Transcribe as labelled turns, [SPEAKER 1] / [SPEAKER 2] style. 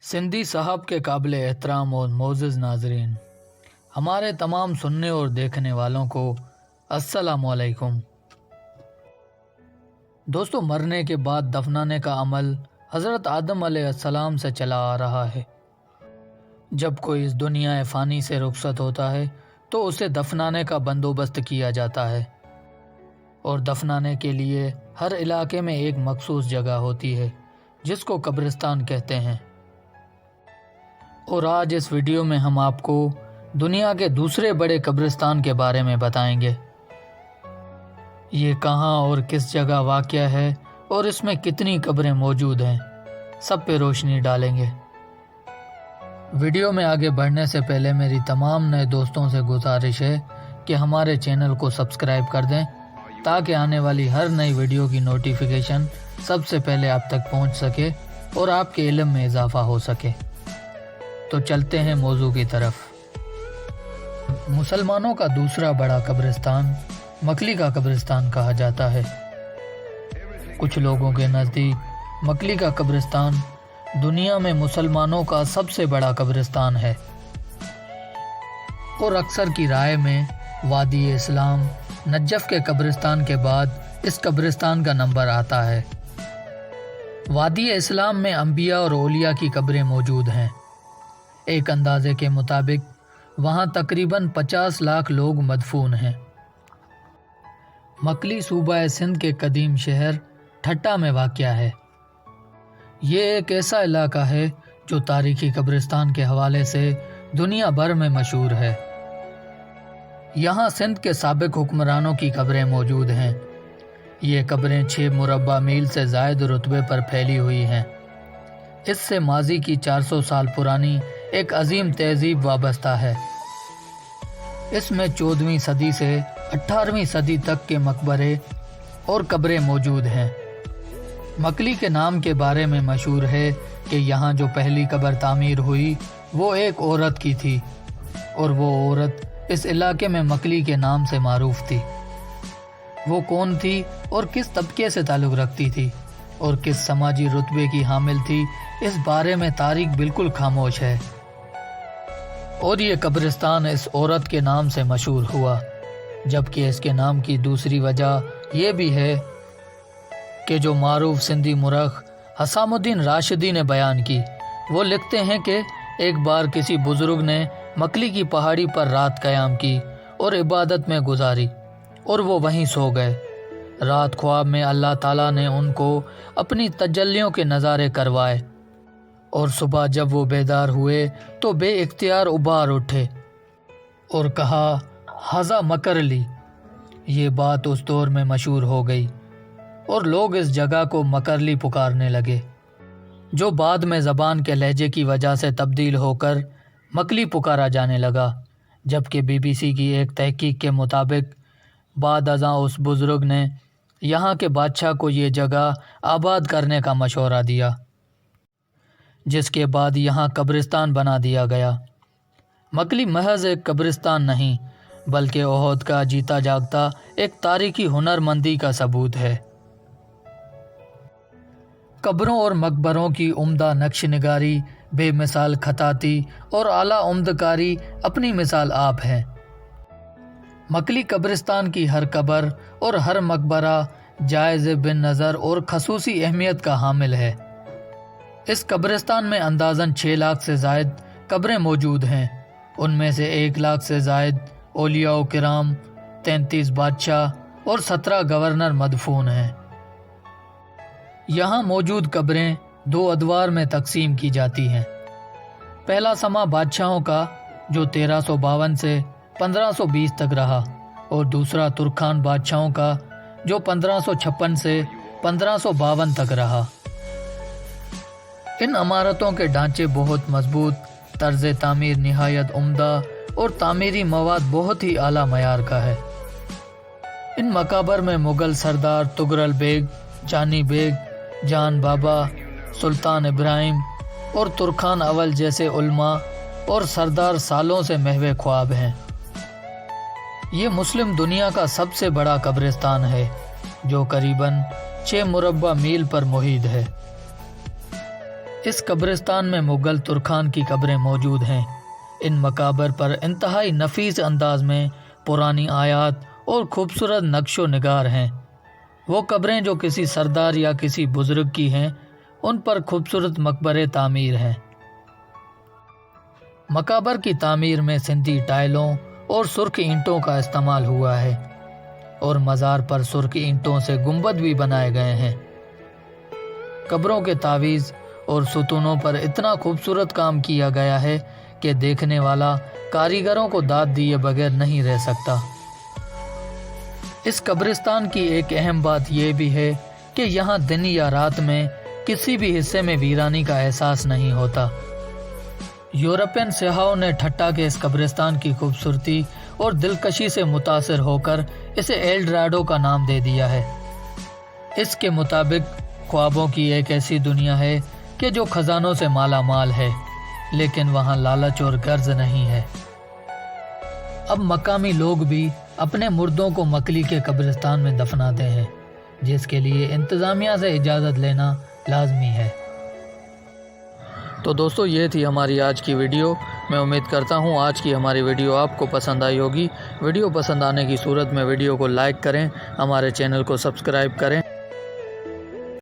[SPEAKER 1] सिंधी साहब के काबिल एहतराम और मोअज़्ज़ज़ नाज़रीन, हमारे तमाम सुनने और देखने वालों को अस्सलामु अलैकुम। दोस्तों, मरने के बाद दफनाने का अमल हज़रत आदम अलैहिस्सलाम से चला आ रहा है। जब कोई इस दुनिया फ़ानी से रुखसत होता है तो उसे दफनाने का बंदोबस्त किया जाता है, और दफनाने के लिए हर इलाके में एक मखसूस जगह होती है जिसको कब्रिस्तान कहते हैं। और आज इस वीडियो में हम आपको दुनिया के दूसरे बड़े कब्रिस्तान के बारे में बताएंगे। ये कहाँ और किस जगह वाक़या है और इसमें कितनी कब्रें मौजूद हैं, सब पे रोशनी डालेंगे। वीडियो में आगे बढ़ने से पहले मेरी तमाम नए दोस्तों से गुजारिश है कि हमारे चैनल को सब्सक्राइब कर दें ताकि आने वाली हर नई वीडियो की नोटिफिकेशन सबसे पहले आप तक पहुंच सके और आपके इल्म में इजाफा हो सके। तो चलते हैं मौजू की तरफ। मुसलमानों का दूसरा बड़ा कब्रिस्तान मकली का कब्रिस्तान कहा जाता है। कुछ लोगों के नज़दीक मकली का कब्रिस्तान दुनिया में मुसलमानों का सबसे बड़ा कब्रिस्तान है, और अक्सर की राय में वादी इस्लाम नजफ़ के कब्रिस्तान के बाद इस कब्रिस्तान का नंबर आता है। वादी इस्लाम में अंबिया और औलिया की कब्रें मौजूद हैं। एक अंदाजे के मुताबिक वहाँ तकरीबन 50 लाख लोग मदफून हैं। मकली सूबा सिंध के कदीम शहर ठट्टा में वाक़या है। ये एक ऐसा इलाका है जो तारीखी कब्रिस्तान के हवाले से दुनिया भर में मशहूर है। यहाँ सिंध के साबिक हुक्मरानों की कब्रें मौजूद हैं। ये कब्रें 6 मुरब्बा मील से ज़ायद रुतबे पर फैली हुई हैं। इससे माजी की 400 साल पुरानी एक अजीम तहजीब वाबस्ता है। इसमें 14वीं सदी से 18वीं सदी तक के मकबरे और कब्रें मौजूद हैं। मकली के नाम के बारे में मशहूर है कि यहाँ जो पहली कब्र तामीर हुई वो एक औरत की थी, और वो औरत इस इलाके में मकली के नाम से मारूफ थी। वो कौन थी और किस तबके से ताल्लुक़ रखती थी और किस समाजी रुतबे की हामिल थी, इस बारे में तारीख बिल्कुल खामोश है। और ये कब्रिस्तान इस औरत के नाम से मशहूर हुआ, जबकि इसके नाम की दूसरी वजह यह भी है कि जो मारूफ सिंधी मुरख हसामुद्दीन राशिदी ने बयान की। वो लिखते हैं कि एक बार किसी बुज़ुर्ग ने मकली की पहाड़ी पर रात क़याम की और इबादत में गुजारी, और वो वहीं सो गए। रात ख्वाब में अल्लाह ताला ने उनको अपनी तजल्लियों के नज़ारे करवाए, और सुबह जब वो बेदार हुए तो बेइख्तियार उबार उठे और कहा, हज़ा मकर ली। ये बात उस दौर में मशहूर हो गई और लोग इस जगह को मकरली पुकारने लगे, जो बाद में ज़बान के लहजे की वजह से तब्दील होकर मकली पुकारा जाने लगा। जबकि BBC की एक तहकीक के मुताबिक बाद अज़ां उस बुज़ुर्ग ने यहाँ के बादशाह को ये जगह आबाद करने का मशवरा दिया, जिसके बाद यहाँ कब्रिस्तान बना दिया गया। मकली महज एक कब्रिस्तान नहीं बल्कि ओहद का जीता जागता एक तारीखी हुनरमंदी का सबूत है। कब्रों और मकबरों की उम्दा नक्श निगारी, बेमिसाल खताती और आला उम्दकारी अपनी मिसाल आप है। मकली कब्रिस्तान की हर कब्र और हर मकबरा जायज़ बिन नज़र और खसूसी अहमियत का हामिल है। इस कब्रिस्तान में अंदाज़न 6 लाख से ज़ायद कब्रें मौजूद हैं। उनमें से 1 लाख से ज़ायद औलिया व किराम, 33 बादशाह और 17 गवर्नर मदफून हैं। यहाँ मौजूद कब्रें 2 अदवार में तकसीम की जाती हैं। पहला समा बादशाहों का जो 1352 से 1520 तक रहा, और दूसरा तुर्खान बादशाहों का जो 1556 से 1552 तक रहा। इन इमारतों के ढांचे बहुत मजबूत, तर्ज तामीर निहायत उम्दा और तामीरी मवाद बहुत ही आला मयार का है। इन मकाबर में मुग़ल सरदार तुगरल बेग, जानी बेग, जान बाबा, सुल्तान इब्राहिम और तुर्खान अवल जैसे उल्मा और सरदार सालों से महवे ख्वाब हैं। ये मुस्लिम दुनिया का सबसे बड़ा कब्रिस्तान है, जो करीबन 6 मुरब्बा मील पर मुहित है। اس قبرستان میں مغل ترکان کی قبریں موجود ہیں۔ ان مقابر پر انتہائی نفیس انداز میں پرانی آیات اور خوبصورت نقش و نگار ہیں۔ وہ قبریں جو کسی سردار یا کسی بزرگ کی ہیں، ان پر خوبصورت مقبرے تعمیر ہیں۔ مقابر کی تعمیر میں سندھی ٹائلوں اور سرخ اینٹوں کا استعمال ہوا ہے، اور مزار پر سرخ اینٹوں سے گنبد بھی بنائے گئے ہیں۔ قبروں کے تعویذ اور ستونوں پر اتنا خوبصورت کام کیا گیا ہے کہ دیکھنے والا کاریگروں کو داد دیے بغیر نہیں رہ سکتا۔ اس قبرستان کی ایک اہم بات یہ بھی ہے کہ یہاں دن یا رات میں کسی بھی حصے میں ویرانی کا احساس نہیں ہوتا۔ یورپین سیاحوں نے ٹھٹا کے اس قبرستان کی خوبصورتی اور دلکشی سے متاثر ہو کر اسے ایل ڈراڈو کا نام دے دیا ہے۔ اس کے مطابق خوابوں کی ایک ایسی دنیا ہے کہ جو خزانوں سے مالا مال ہے، لیکن وہاں لالچ اور غرض نہیں ہے۔ اب مقامی لوگ بھی اپنے مردوں کو مکلی کے قبرستان میں دفناتے ہیں، جس کے لیے انتظامیہ سے اجازت لینا لازمی ہے۔ تو دوستو، یہ تھی ہماری آج کی ویڈیو۔ میں امید کرتا ہوں آج کی ہماری ویڈیو آپ کو پسند آئی ہوگی۔ ویڈیو پسند آنے کی صورت میں ویڈیو کو لائک کریں، ہمارے چینل کو سبسکرائب کریں